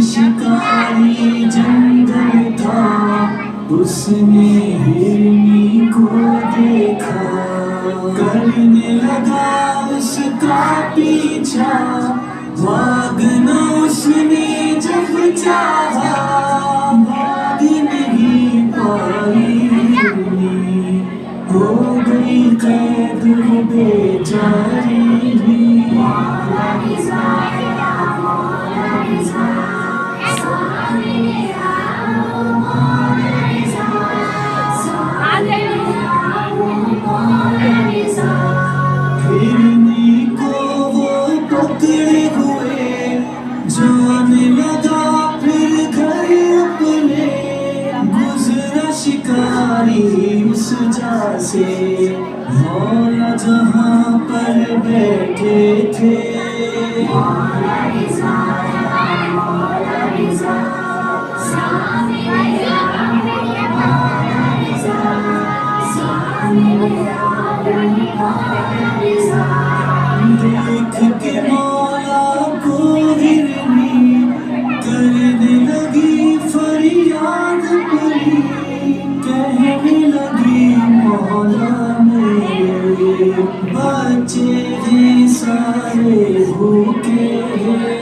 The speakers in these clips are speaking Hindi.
शिकारी जंगल था, उसने हिरनी को देखा, करने लगा उसका पीछा, भागना उसने जब चाहा, भाग नहीं पाई हिरनी, हो गई कैद वो बेचारी। हिरनी को वो पकड़े हुए जाने लगा फिर घर अपने, गुजरा शिकारी उस जा से, मौला जहाँ पर बैठे थे। देख के मौला को हिरनी करने लगी फरियाद पड़ी, कहने लगी मौला मेरे बच्चे हैं सारे भूखे हैं।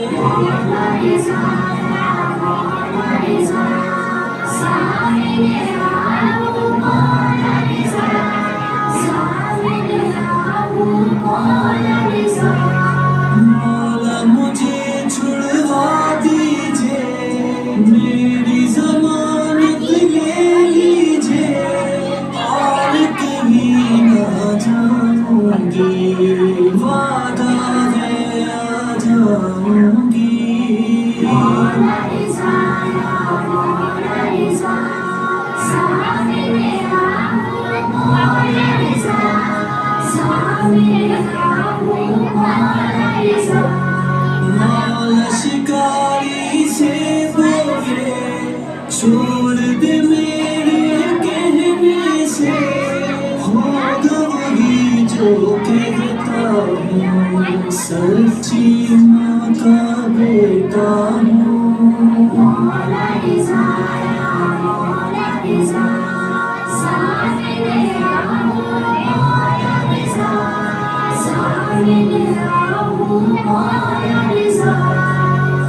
मौला मुझे छुड़वा दीजिए, मेरी ज़मानत ले लीजिए, और कहीं न जाऊंगी, वादा है आ जाऊंगी। मौला शिकारी से बोले, छोड़ दे मेरे कहने से, होगा वही जो कहता हूँ, सच्ची माँ का बेटा हूँ।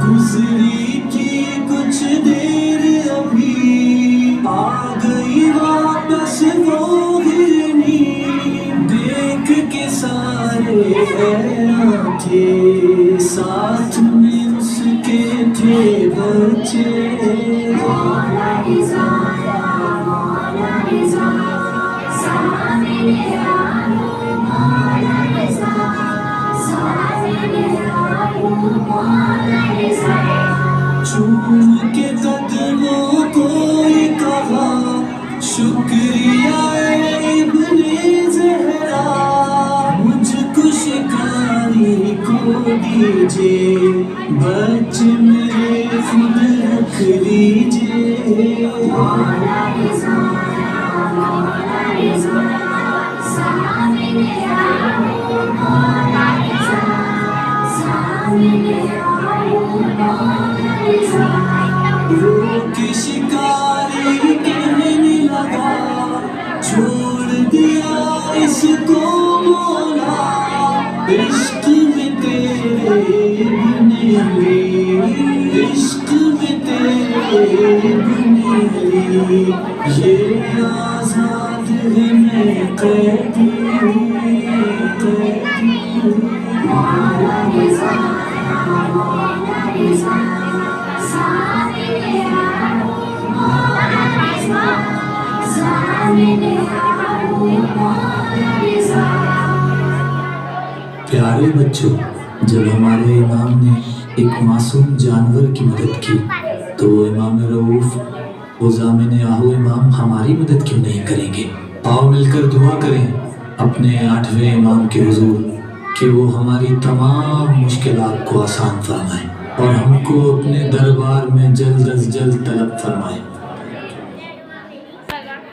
गुजरी थी कुछ देर अभी, आ गई वापस वो हिरनी, देख के सारे हैरान थे, साथ में उसके थे बच्चे। चूम के कदमों को ही कहा, शुक्रिया इब्ने ज़हरा, मुझको शिकारी को दीजिए, बच्चे मेरे खुद रख लीजिए। रोके शिकारी कहने लगा, छोड़ दिया इसको मौला, इश्क में तेरे इब्ने अली, इश्क में तेरे इब्ने अली, ये आजाद है मैं कैदी, प्यारे बच्चों, जब हमारे इमाम ने एक मासूम जानवर की मदद की तो इमाम रऊफ वो ज़ामिन आहो इमाम हमारी मदद क्यों नहीं करेंगे। आओ मिलकर दुआ करें अपने 8वें इमाम के हुजूर कि वो हमारी तमाम मुश्किलात को आसान फरमाए और हमको अपने दरबार में जल्द अज जल्द तलब फरमाए।